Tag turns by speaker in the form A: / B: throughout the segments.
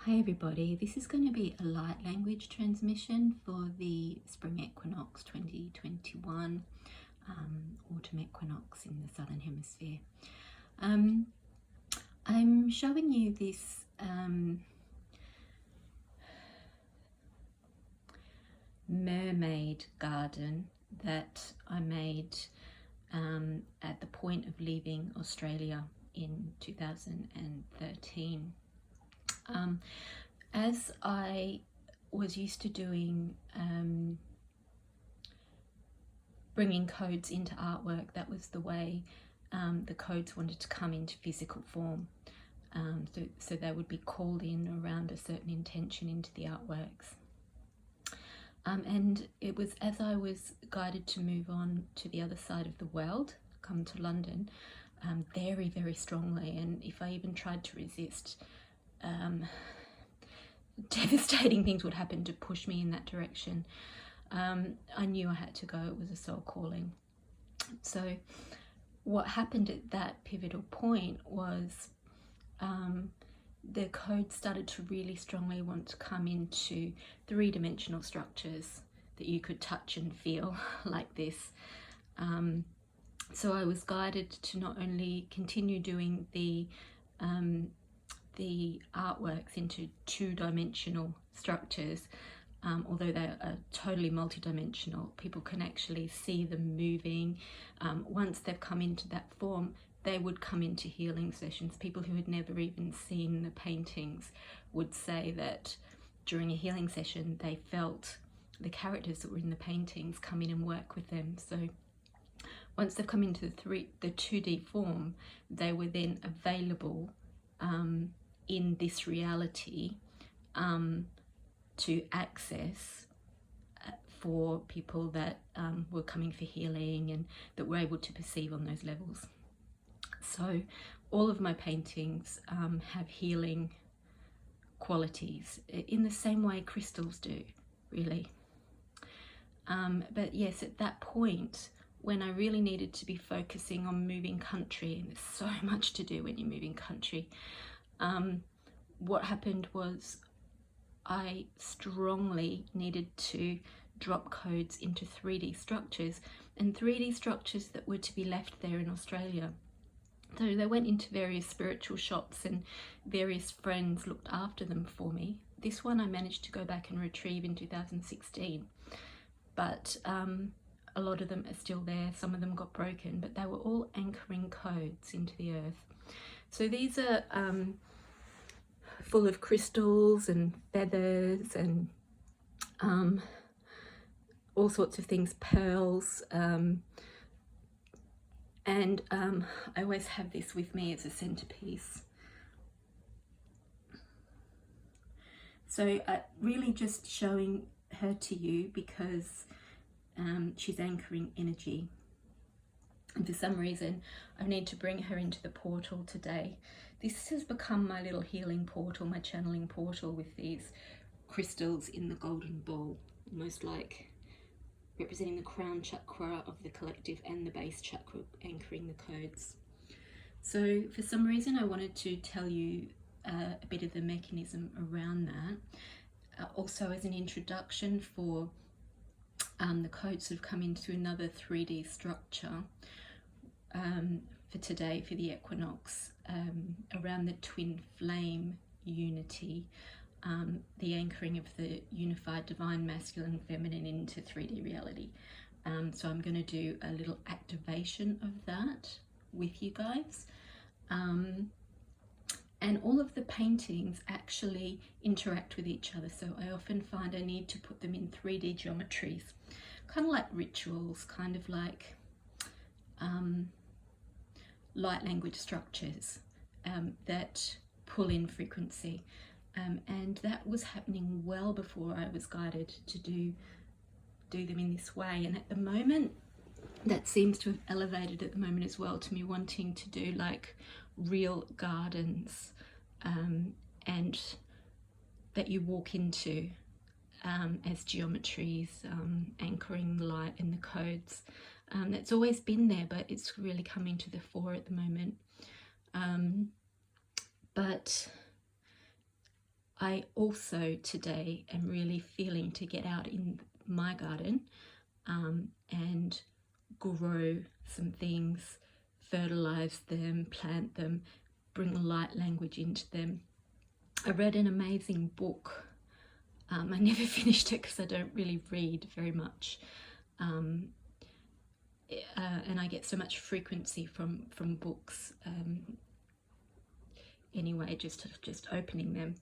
A: Hi everybody, this is going to be a light language transmission for the spring equinox 2021, autumn equinox in the southern hemisphere. I'm showing you this mermaid garden that I made at the point of leaving Australia in 2013. As I was used to doing bringing codes into artwork, that was the way the codes wanted to come into physical form. So they would be called in around a certain intention into the artworks. And it was as I was guided to move on to the other side of the world, come to London, very, very strongly. And if I even tried to resist, devastating things would happen to push me in that direction. I knew I had to go. It was a soul calling. So what happened at that pivotal point was the code started to really strongly want to come into three-dimensional structures that you could touch and feel like this. So I was guided to not only continue doing the artworks into two-dimensional structures, although they are totally multi-dimensional. People can actually see them moving. Once they've come into that form, they would come into healing sessions. People who had never even seen the paintings would say that during a healing session they felt the characters that were in the paintings come in and work with them. So once they've come into the 2D form, they were then available in this reality to access for people that were coming for healing and that were able to perceive on those levels. So all of my paintings have healing qualities in the same way crystals do, really. But yes, at that point, when I really needed to be focusing on moving country, and there's so much to do when you're moving country, what happened was I strongly needed to drop codes into 3D structures, and 3D structures that were to be left there in Australia. So they went into various spiritual shops and various friends looked after them for me. This one I managed to go back and retrieve in 2016, but a lot of them are still there. Some of them got broken, but they were all anchoring codes into the earth. So these are full of crystals and feathers and all sorts of things, pearls, and I always have this with me as a centerpiece. So really just showing her to you because she's anchoring energy, and for some reason I need to bring her into the portal today. This has become my little healing portal, my channeling portal, with these crystals in the golden ball, almost like representing the crown chakra of the collective and the base chakra anchoring the codes. So for some reason I wanted to tell you a bit of the mechanism around that, also as an introduction for the codes that have come into another 3D structure for today, for the equinox, around the twin flame unity, the anchoring of the unified divine masculine feminine into 3D reality. So I'm going to do a little activation of that with you guys. And all of the paintings actually interact with each other. So I often find I need to put them in 3D geometries, kind of like rituals, kind of like light language structures that pull in frequency. And that was happening well before I was guided to do them in this way. And at the moment, that seems to have elevated at the moment as well to me wanting to do like real gardens, and that you walk into as geometries, anchoring the light and the codes. That's always been there, but it's really coming to the fore at the moment. But I also today am really feeling to get out in my garden and grow some things, fertilize them, plant them, bring light language into them. I read an amazing book. I never finished it because I don't really read very much. And I get so much frequency from books anyway, just opening them.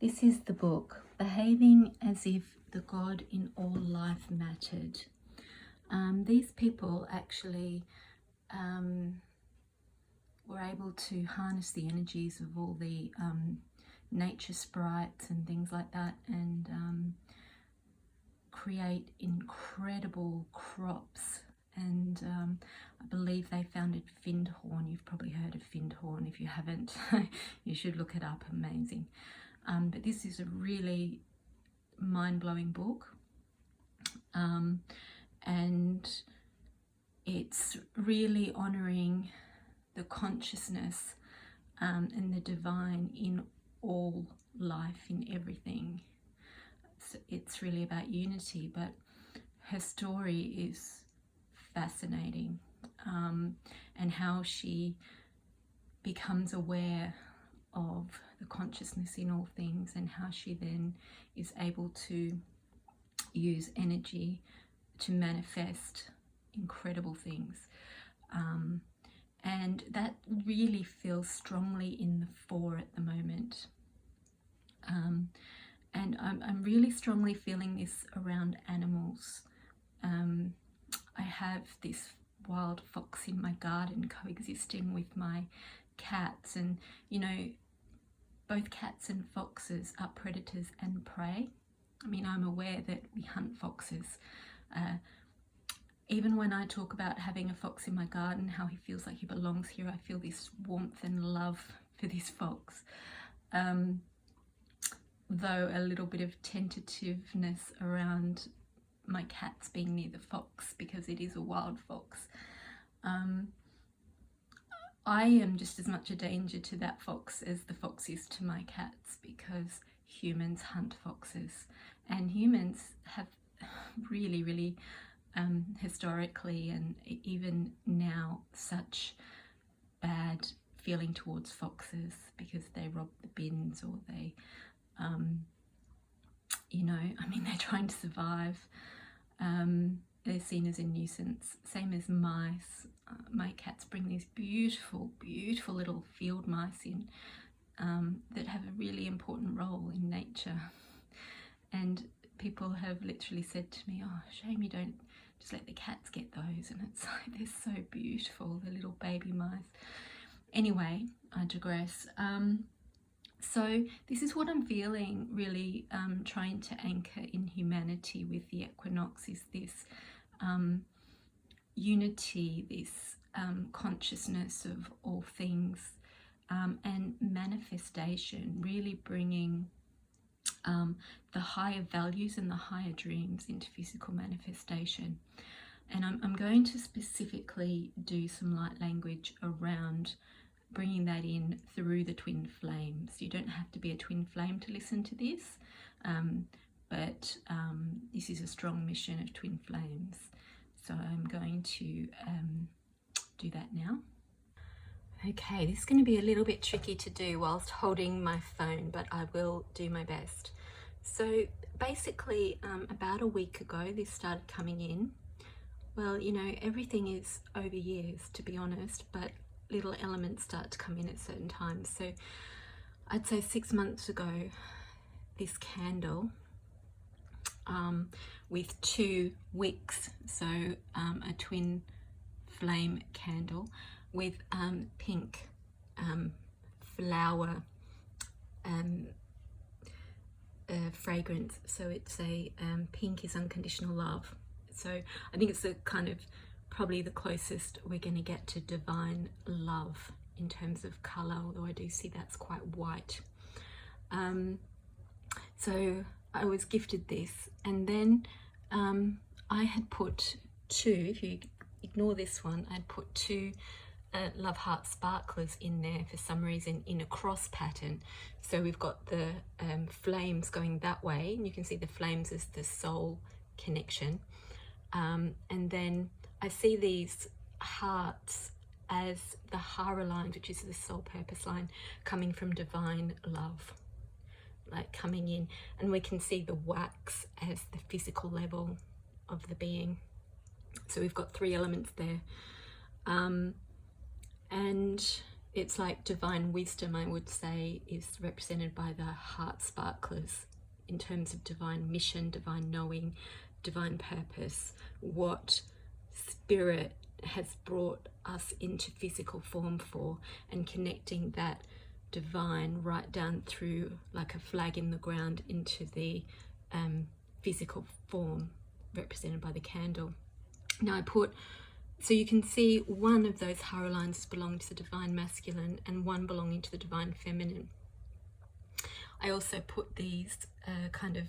A: This is the book, Behaving as if the God in all life mattered. These people actually were able to harness the energies of all the nature sprites and things like that, and create incredible crops. And I believe they founded Findhorn. You've probably heard of Findhorn. If you haven't, you should look it up. Amazing. But this is a really mind-blowing book, and it's really honouring the consciousness and the divine in all life, in everything. It's really about unity, but her story is fascinating, and how she becomes aware of the consciousness in all things, and how she then is able to use energy to manifest incredible things. And that really feels strongly in the fore at the moment. And I'm really strongly feeling this around animals. I have this wild fox in my garden coexisting with my cats, and you know, both cats and foxes are predators and prey. I mean, I'm aware that we hunt foxes. Even when I talk about having a fox in my garden, how he feels like he belongs here, I feel this warmth and love for this fox. Though a little bit of tentativeness around my cats being near the fox, because it is a wild fox. I am just as much a danger to that fox as the fox is to my cats, because humans hunt foxes, and humans have really historically and even now such bad feeling towards foxes, because they rob the bins, or they you know, I mean, they're trying to survive. They're seen as a nuisance, same as mice. My cats bring these beautiful little field mice in that have a really important role in nature, and people have literally said to me, oh, shame you don't just let the cats get those. And it's like, they're so beautiful, the little baby mice. Anyway, I digress. So this is what I'm feeling, really trying to anchor in humanity with the equinox, is this unity, this consciousness of all things, and manifestation, really bringing the higher values and the higher dreams into physical manifestation. And I'm going to specifically do some light language around bringing that in through the twin flames. You don't have to be a twin flame to listen to this, but this is a strong mission of twin flames. So I'm going to do that now. Okay, this is going to be a little bit tricky to do whilst holding my phone, but I will do my best. So basically, about a week ago, this started coming in. Well, you know, everything is over years, to be honest, but little elements start to come in at certain times. So I'd say 6 months ago, this candle with 2 wicks, so a twin flame candle with pink flower fragrance. So it's a pink is unconditional love. So I think it's the kind of probably the closest we're going to get to divine love in terms of colour, although I do see that's quite white. So I was gifted this, and then I had put 2, if you ignore this one, I'd put 2 love heart sparklers in there for some reason in a cross pattern. So we've got the flames going that way, and you can see the flames as the soul connection. And then I see these hearts as the Hara line, which is the soul purpose line, coming from divine love, like coming in, and we can see the wax as the physical level of the being. So we've got 3 elements there. And it's like divine wisdom, I would say, is represented by the heart sparklers in terms of divine mission, divine knowing, divine purpose, what spirit has brought us into physical form for, and connecting that divine right down through like a flag in the ground into the physical form represented by the candle. Now I put, so you can see one of those Hara lines belong to the divine masculine and one belonging to the divine feminine. I also put these kind of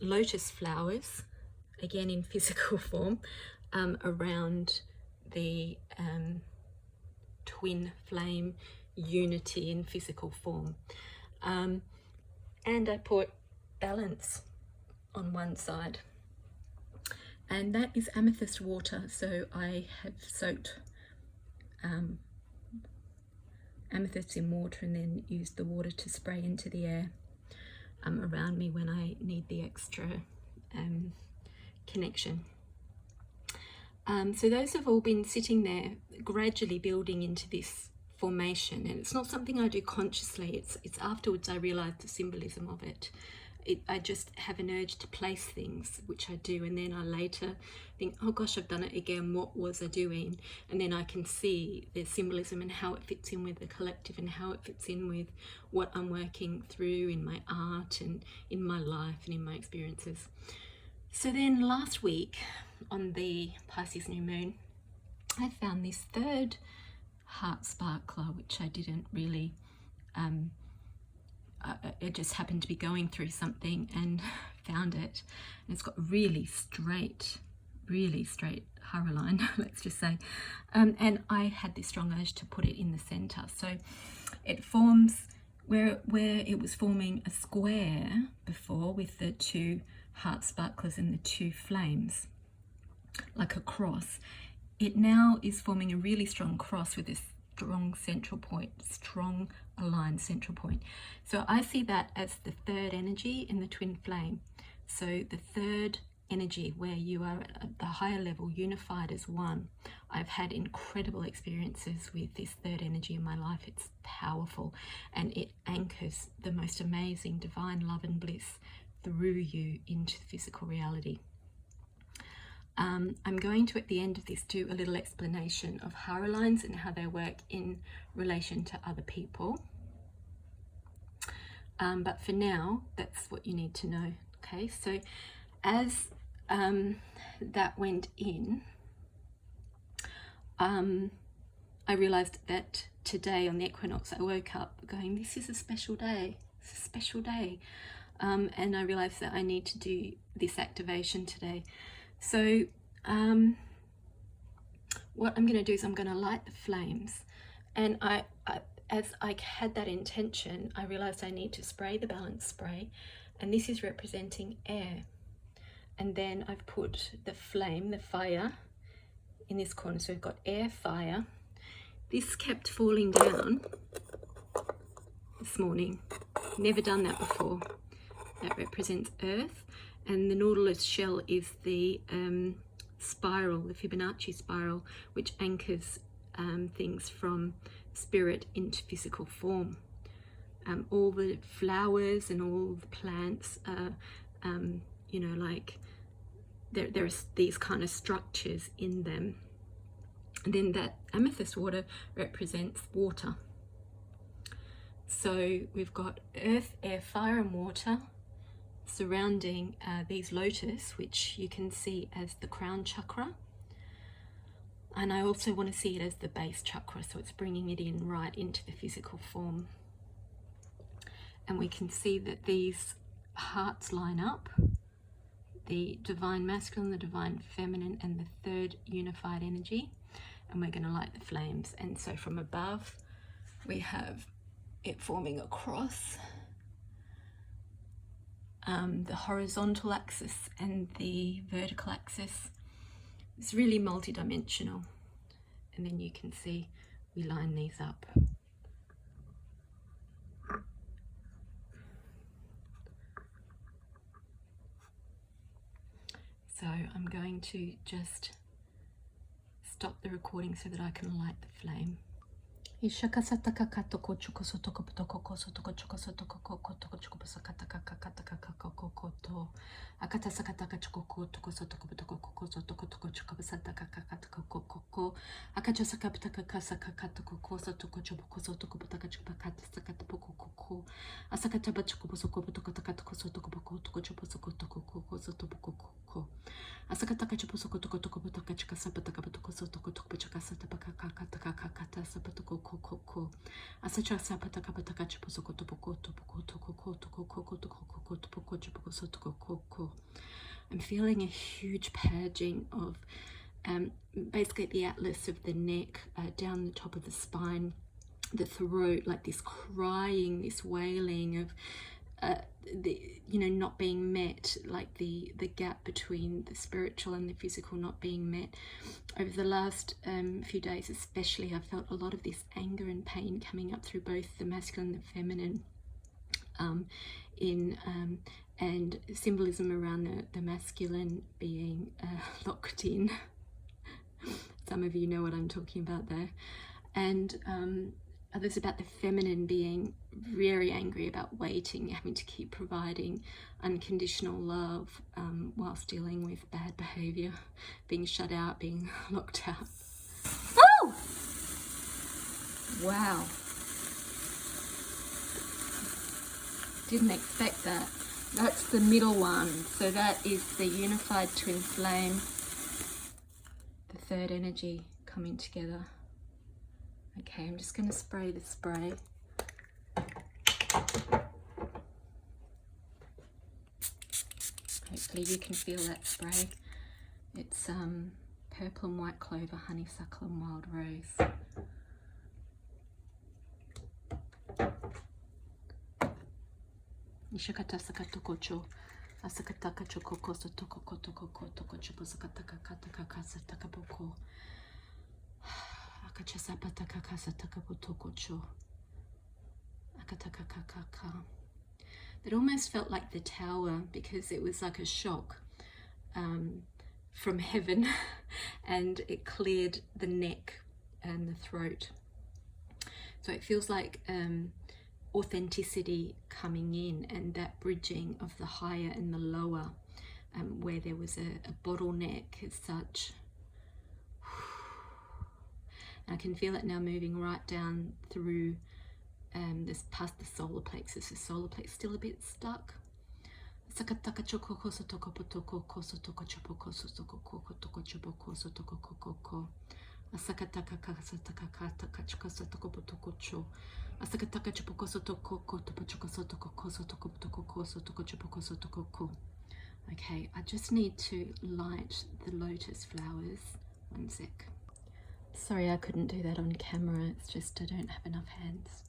A: lotus flowers, again in physical form, around the twin flame unity in physical form. And I put balance on one side. And that is amethyst water. So I have soaked amethyst in water and then used the water to spray into the air around me when I need the extra connection. So those have all been sitting there, gradually building into this formation, and it's not something I do consciously. It's afterwards I realise the symbolism of it. I just have an urge to place things, which I do, and then I later think, oh gosh, I've done it again, what was I doing? And then I can see the symbolism and how it fits in with the collective and how it fits in with what I'm working through in my art and in my life and in my experiences. So then last week on the Pisces new moon, I found this 3rd heart sparkler, which I didn't really it just happened to be going through something and found it, and it's got really straight Hara line, let's just say, and I had this strong urge to put it in the center. So it forms where it was forming a square before with the 2 heart sparklers and the 2 flames, like a cross. It now is forming a really strong cross with this strong central point, strong aligned central point. So I see that as the 3rd energy in the twin flame. So the 3rd energy, where you are at the higher level, unified as one. I've had incredible experiences with this 3rd energy in my life. It's powerful, and it anchors the most amazing divine love and bliss through you into physical reality. I'm going to, at the end of this, do a little explanation of Hara lines and how they work in relation to other people. But for now, that's what you need to know. Okay, so as that went in, I realized that today on the equinox, I woke up going, this is a special day. It's a special day. And I realized that I need to do this activation today. So what I'm going to do is I'm going to light the flames, and as I had that intention, I realized I need to spray the balance spray, and this is representing air. And then I've put the flame, the fire, in this corner. So we've got air, fire. This kept falling down this morning. Never done that before. That represents earth. And the nautilus shell is the spiral, the Fibonacci spiral, which anchors things from spirit into physical form. All the flowers and all the plants are, you know, like there's these kind of structures in them. And then that amethyst water represents water. So we've got earth, air, fire and water surrounding these lotus, which you can see as the crown chakra. And I also want to see it as the base chakra, so it's bringing it in right into the physical form. And we can see that these hearts line up, the divine masculine, the divine feminine, and the 3rd unified energy. and we're going to light the flames. And so from above we have it forming a cross, the horizontal axis and the vertical axis. It's really multi-dimensional, and then you can see we line these up. So I'm going to just stop the recording so that I can light the flame. I'm feeling a huge purging of basically the atlas of the neck, down the top of the spine, the throat, like this crying, this wailing of not being met, like the gap between the spiritual and the physical not being met. Over the last few days especially, I felt a lot of this anger and pain coming up through both the masculine and the feminine, and symbolism around the masculine being locked in. Some of you know what I'm talking about there. And others about the feminine being very angry about waiting, having to keep providing unconditional love whilst dealing with bad behaviour, being shut out, being locked out. Oh! Wow. Didn't expect that. That's the middle one. So that is the unified twin flame, the third energy coming together. Okay, I'm just going to spray the spray. Hopefully you can feel that spray. It's purple and white clover, honeysuckle and wild rose. Ishakata sakato kocho, asakataka chokoko sotoko kotoko kotoko chopo sakataka kataka kasa takaboko. Akachasapataka kasa takabotoko cho. Akataka kakaka. It almost felt like the tower, because it was like a shock from heaven, and it cleared the neck and the throat. So it feels like authenticity coming in, and that bridging of the higher and the lower, where there was a bottleneck as such. And I can feel it now moving right down through this past the solar plexus. The solar plexus still a bit stuck. Sakataka choko koso toko potoko koso toko chopo koso toko koko toko chopo koso toko koko. Asakataka kasataka kataka chikoso toko potoko cho. Asakataka chopo koso toko koto pochoko toko koso toko potoko koso toko chopo koso toko ko. Okay, I just need to light the lotus flowers. One sec. Sorry I couldn't do that on camera, it's just I don't have enough hands.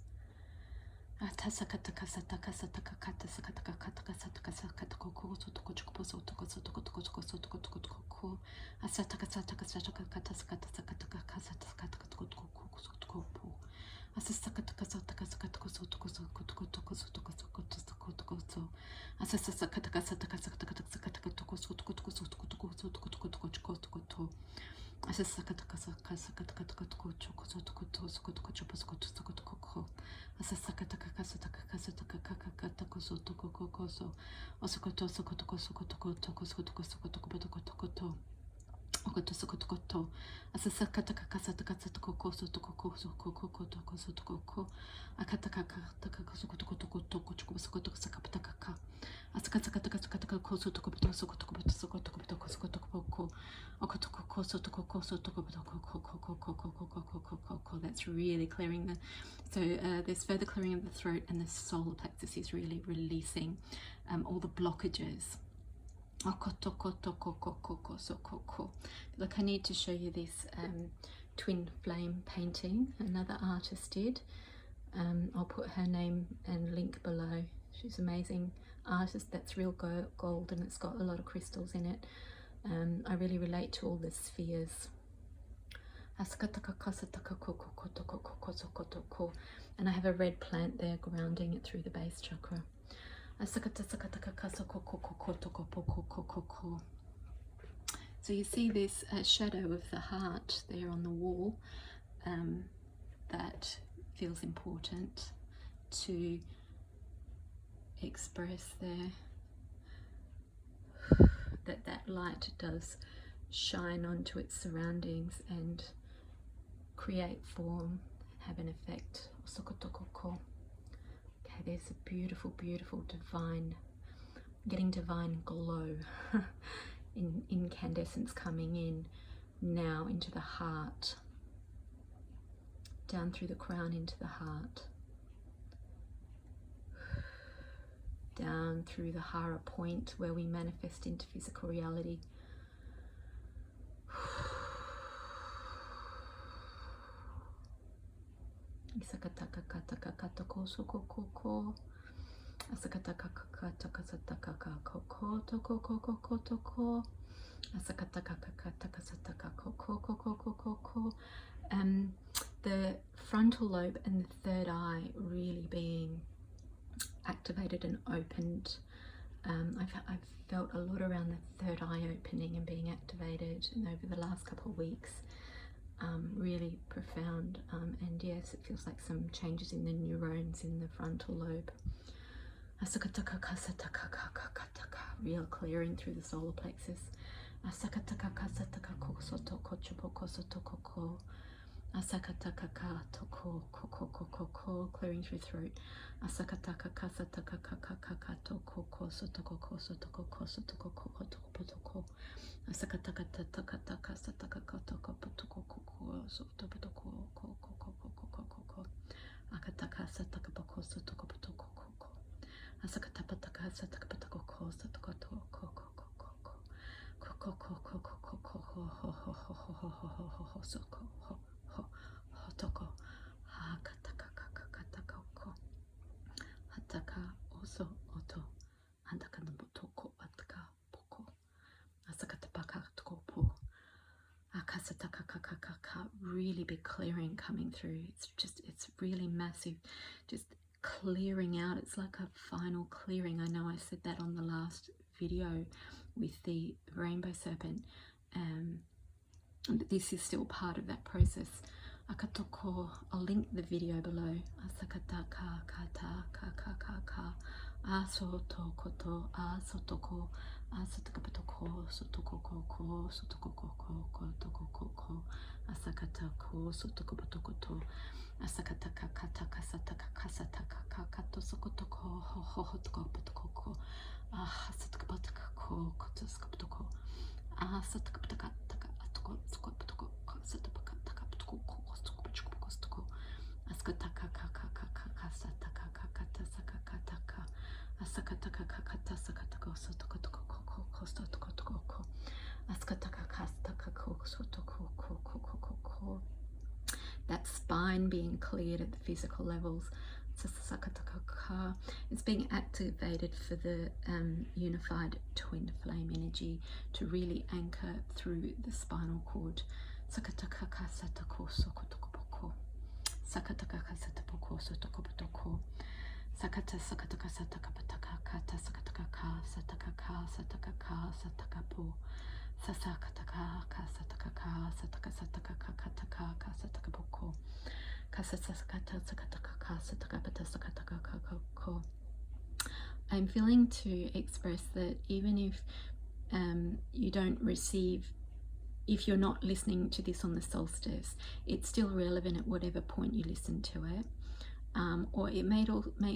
A: That's really clearing the, so there's further clearing of the throat, and the solar plexus is really releasing all the blockages. Look, I need to show you this Twinflame painting, another artist did. I'll put her name and link below. She's an amazing artist. That's real gold, and it's got a lot of crystals in it. I really relate to all the spheres. And I have a red plant there grounding it through the base chakra. So you see this shadow of the heart there on the wall. That feels important to express there. That light does shine onto its surroundings and create form, have an effect. Okay, there's a beautiful, beautiful divine, getting divine glow in incandescence coming in now into the heart, down through the crown into the heart, down through the Hara point where we manifest into physical reality. The frontal lobe and the third eye really being activated and opened. I've felt a lot around the third eye opening and being activated, and over the last couple of weeks, really profound. And yes, it feels like some changes in the neurons in the frontal lobe. Real clearing through the solar plexus. Clearing through throat. Really big clearing coming through. It's really massive, just clearing out. It's like a final clearing. I know I said that on the last video with the rainbow serpent, but this is still part of that process. I'll link the video below. That spine being cleared at the physical levels. It's being activated for the unified twin flame energy to really anchor through the spinal cord. I'm feeling to express that even if you don't receive, if you're not listening to this on the solstice, it's still relevant at whatever point you listen to it. Or it may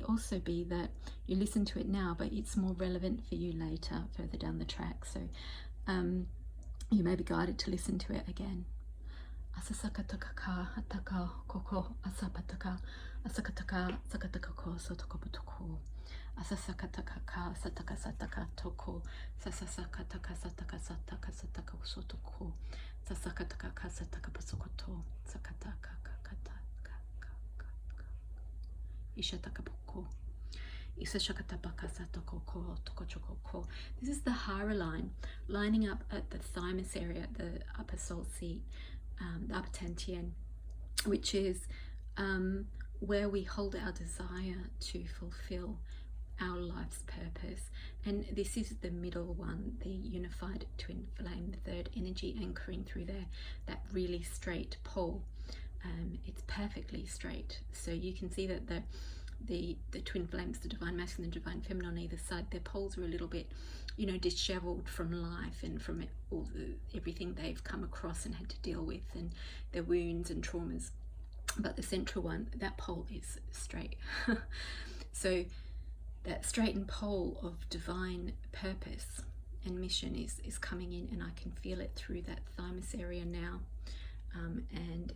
A: also be that you listen to it now, but it's more relevant for you later, further down the track. So you may be guided to listen to it again. Asasakatakaka ataka koko asapataka asakataka sakatakako sotokopotoko asasakatakaka sataka sataka toko sasasakataka sataka sataka sataka sotoko sasakatakaka sataka pasokoto sakataka kakata ishatakapoko. This is the Hara line, lining up at the thymus area, the upper soul seat, the upper dantian, which is where we hold our desire to fulfill our life's purpose. And this is the middle one, the unified twin flame, the third energy anchoring through there, that really straight pole. It's perfectly straight, so you can see that the twin flames, the divine masculine and divine feminine on either side, their poles are a little bit, you know, disheveled from life and from everything they've come across and had to deal with, and their wounds and traumas. But the central one, that pole is straight. So that straightened pole of divine purpose and mission is coming in, and I can feel it through that thymus area now. And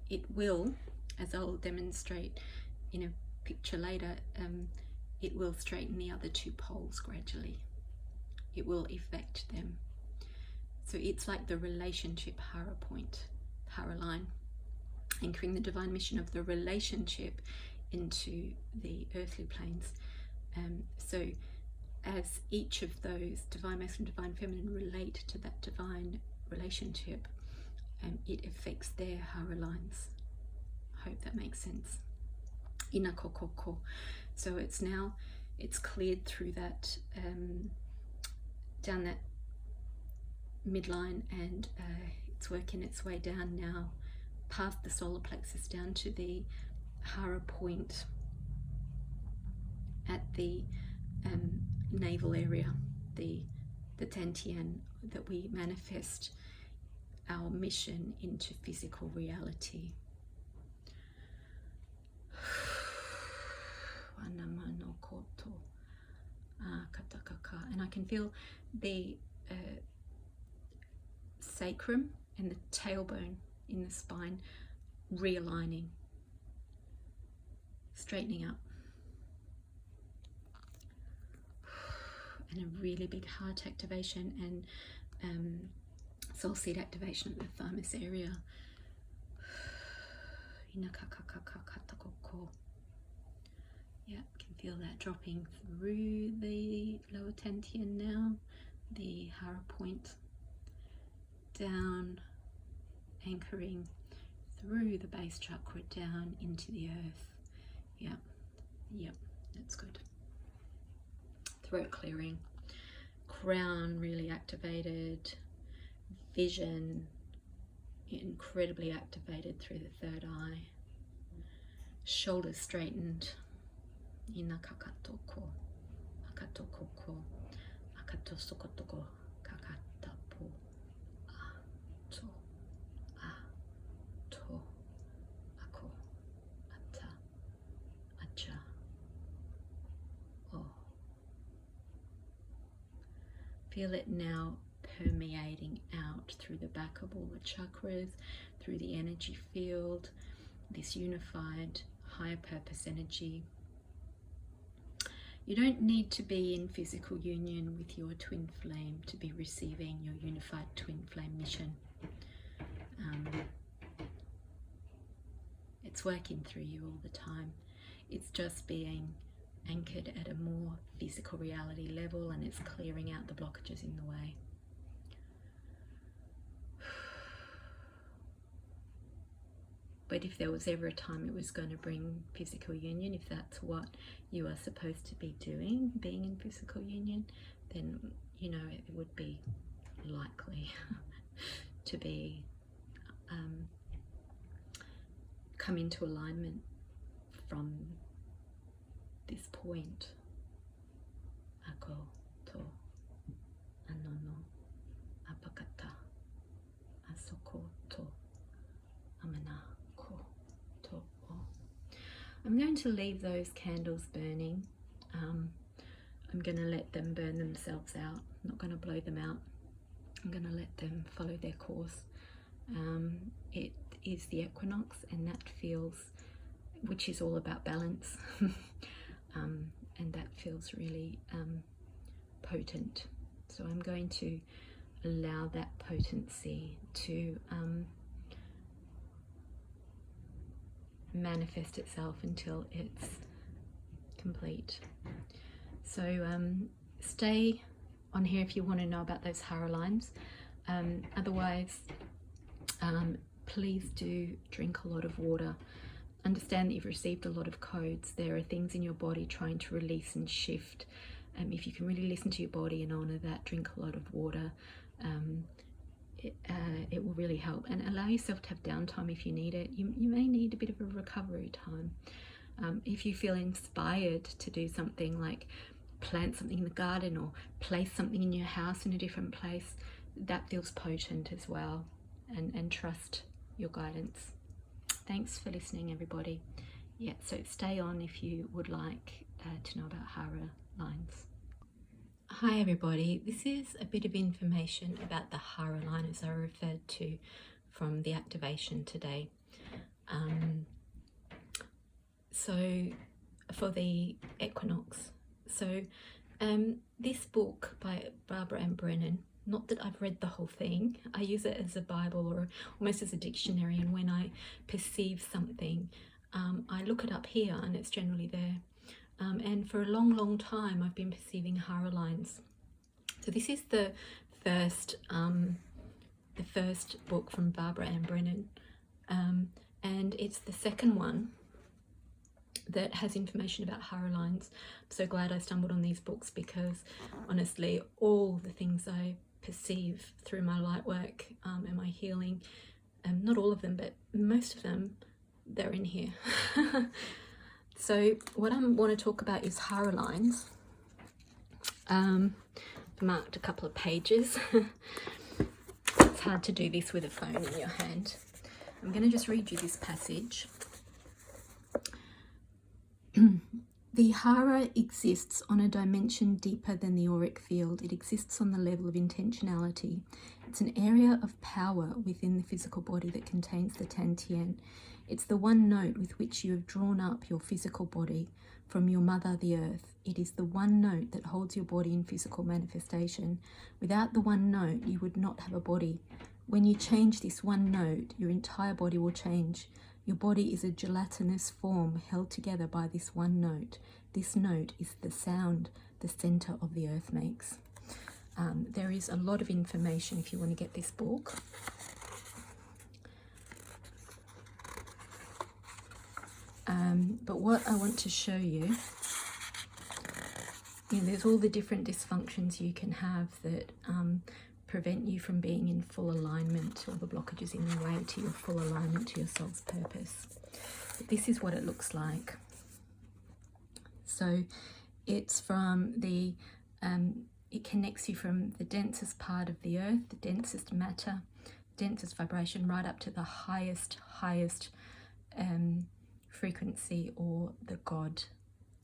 A: it will, as I'll demonstrate in a picture later, it will straighten the other two poles gradually. It will affect them. So it's like the relationship Hara point, Hara line, anchoring the divine mission of the relationship into the earthly planes. So as each of those divine masculine, divine feminine relate to that divine relationship, it affects their Hara lines. I hope that makes sense. Inakokoko. So it's cleared through that, down that midline, and it's working its way down now past the solar plexus down to the Hara point at the navel area, the dantian, that we manifest our mission into physical reality. And I can feel the sacrum and the tailbone in the spine realigning, straightening up, and a really big heart activation and soul seed activation at the thymus area. Yeah, can feel that dropping through the lower dantian now, the Hara point, down, anchoring through the base chakra down into the earth. Yep, that's good. Throat clearing, crown really activated, vision incredibly activated through the third eye, shoulders straightened. Inakakatoko, akatokoko, akatosokotoko, kakatapo, to, to, ako, ata, acha, oh. Feel it now permeating out through the back of all the chakras, through the energy field, this unified higher purpose energy. You don't need to be in physical union with your twin flame to be receiving your unified twin flame mission. It's working through you all the time. It's just being anchored at a more physical reality level, and it's clearing out the blockages in the way. But if there was ever a time it was going to bring physical union, if that's what you are supposed to be doing, being in physical union, then, you know, it would be likely to be come into alignment from this point. Ako, to, anono, apakata, asoko, to, amana. I'm going to leave those candles burning. I'm going to let them burn themselves out. I'm not going to blow them out. I'm going to let them follow their course. It is the equinox, and that feels, which is all about balance, and that feels really potent. So I'm going to allow that potency to manifest itself until it's complete. So stay on here if you want to know about those Hara lines. Otherwise, please do drink a lot of water. Understand that you've received a lot of codes. There are things in your body trying to release and shift. If you can really listen to your body and honor that, drink a lot of water. It will really help, and allow yourself to have downtime if you need it. You may need a bit of a recovery time. If you feel inspired to do something like plant something in the garden or place something in your house in a different place, that feels potent as well, and trust your guidance. Thanks for listening, everybody. Yeah, so stay on if you would like to know about Hara lines. Hi everybody, this is a bit of information about the Hara line as I referred to from the activation today. So for the equinox, so this book by Barbara Ann Brennan, not that I've read the whole thing, I use it as a Bible or almost as a dictionary, and when I perceive something, I look it up here and it's generally there. And for a long time I've been perceiving Hara lines. So this is the first book from Barbara Ann Brennan, and it's the second one that has information about Hara lines. I'm so glad I stumbled on these books, because honestly all the things I perceive through my light work and my healing, not all of them but most of them, they're in here. So what I want to talk about is Hara lines. I've marked a couple of pages. It's hard to do this with a phone in your hand. I'm going to just read you this passage. The Hara exists on a dimension deeper than the auric field. It exists on the level of intentionality. It's an area of power within the physical body that contains the Tantien. It's the one note with which you have drawn up your physical body from your mother, the earth. It is the one note that holds your body in physical manifestation. Without the one note, you would not have a body. When you change this one note, your entire body will change. Your body is a gelatinous form held together by this one note. This note is the sound the center of the earth makes. There is a lot of information if you want to get this book. But what I want to show you, there's all the different dysfunctions you can have that prevent you from being in full alignment, or the blockages in the way to your full alignment to your soul's purpose. But this is what it looks like. So it's from the, it connects you from the densest part of the earth, the densest matter, densest vibration, right up to the highest frequency, or the God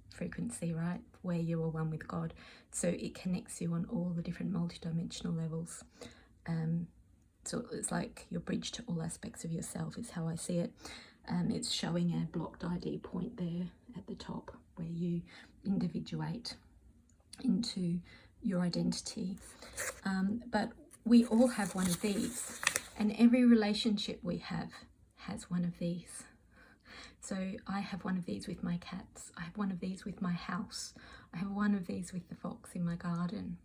A: frequency, right, where you are one with God. So it connects you on all the different multidimensional levels. So it's like your bridge to all aspects of yourself is how I see it. It's showing a blocked ID point there at the top where you individuate into your identity. But we all have one of these, and every relationship we have has one of these. So I have one of these with my cats. I have one of these with my house. I have one of these with the fox in my garden.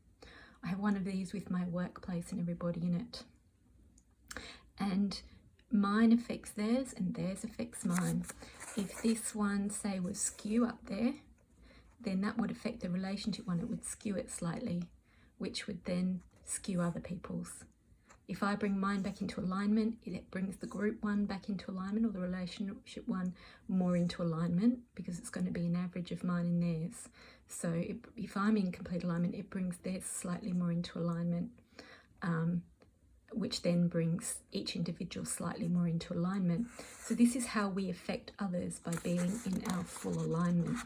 A: I have one of these with my workplace and everybody in it. And mine affects theirs and theirs affects mine. If this one, say, was skew up there, then that would affect the relationship one. It would skew it slightly, which would then skew other people's. If I bring mine back into alignment, it brings the group one back into alignment, or the relationship one more into alignment, because it's going to be an average of mine and theirs. So if I'm in complete alignment, it brings theirs slightly more into alignment, which then brings each individual slightly more into alignment. So this is how we affect others, by being in our full alignment.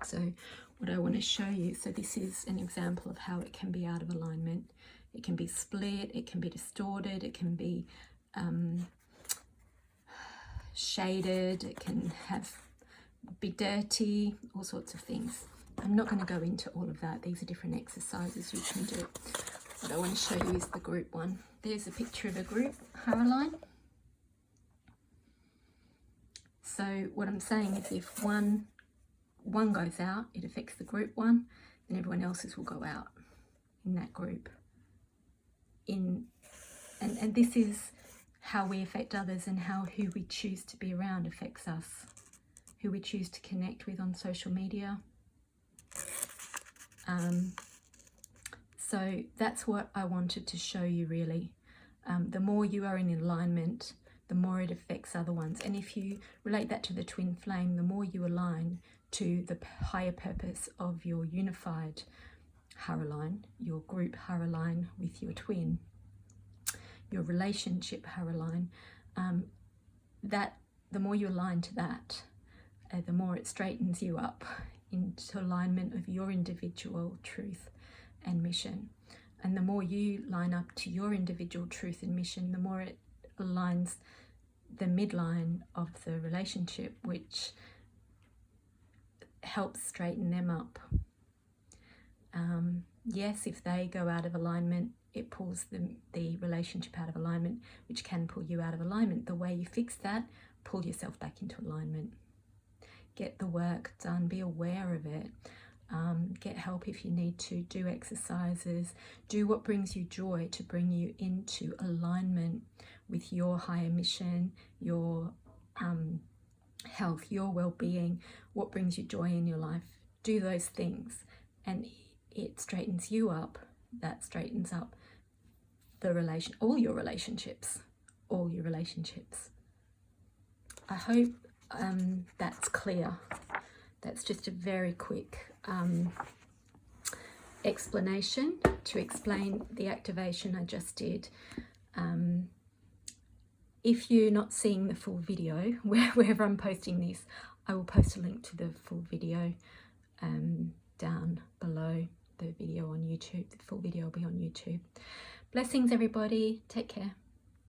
A: So what I want to show you, so this is an example of how it can be out of alignment. It can be split, it can be distorted, it can be shaded, it can be dirty, all sorts of things. I'm not going to go into all of that. These are different exercises you can do. What I want to show you is the group one. There's a picture of a group Hara line. So what I'm saying is if one goes out, it affects the group one, then everyone else's will go out in that group. And this is how we affect others, and how who we choose to be around affects us. Who we choose to connect with on social media. So that's what I wanted to show you, really. The more you are in alignment, the more it affects other ones. And if you relate that to the twin flame, the more you align to the higher purpose of your unified Hara line, your group Hara line with your twin, your relationship Hara line, that the more you align to that, the more it straightens you up into alignment of your individual truth and mission. And the more you line up to your individual truth and mission, the more it aligns the midline of the relationship, which helps straighten them up. Yes, if they go out of alignment, it pulls the relationship out of alignment, which can pull you out of alignment. The way you fix that, pull yourself back into alignment. Get the work done, be aware of it. Get help if you need to, do exercises, do what brings you joy to bring you into alignment with your higher mission, your health, your well-being, what brings you joy in your life. Do those things and it straightens you up. That straightens up all your relationships. I hope that's clear. That's just a very quick explanation to explain the activation I just did. If you're not seeing the full video, wherever I'm posting this, I will post a link to the full video down below the video on YouTube. The full video will be on YouTube. Blessings, everybody. Take care.